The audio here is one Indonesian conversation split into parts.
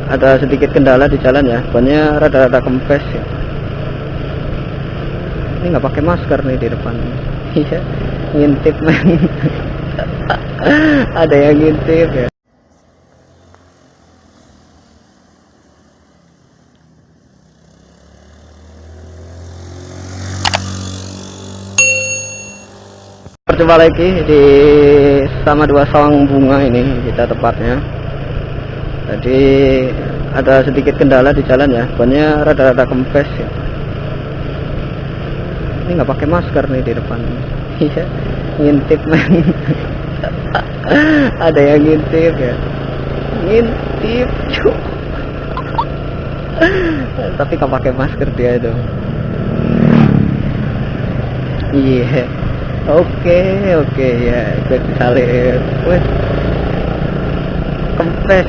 ada sedikit kendala di jalan ya, bannya rada-rada kempes ya. Ini nggak pakai masker nih di depan. Iya, ngintip men. Ada yang ngintip ya. Coba lagi di sama dua sawang bunga ini kita tepatnya. Jadi ada sedikit kendala di jalan ya, bannya rada-rada kempes ya. Ini nggak pakai masker nih di depan. Iya, ngintip men. Ada yang ngintip ya, ngintip cuk. Tapi nggak pakai masker dia itu. Iya. Oke ya, gue salib. Wih, kempes.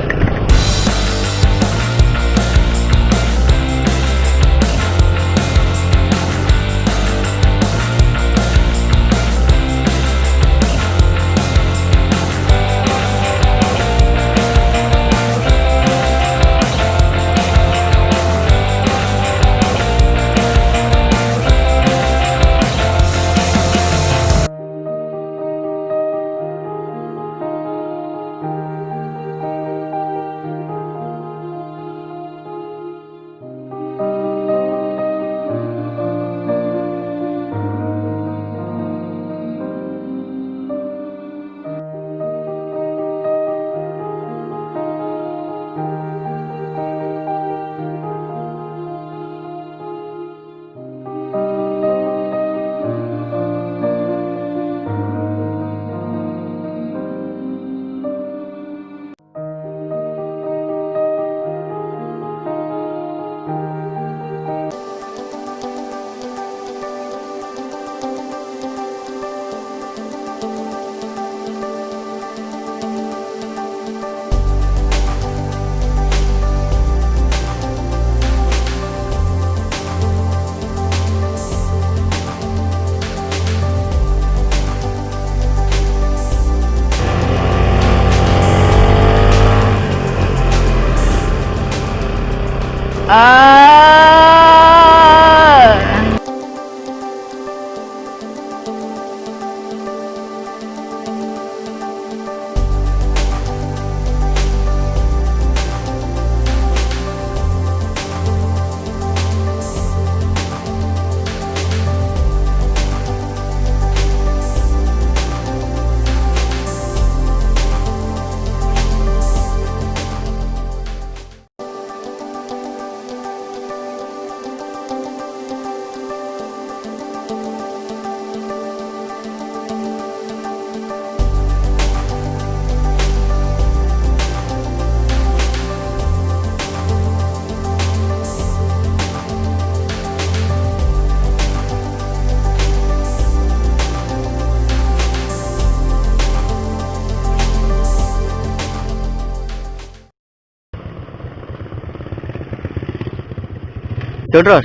Terus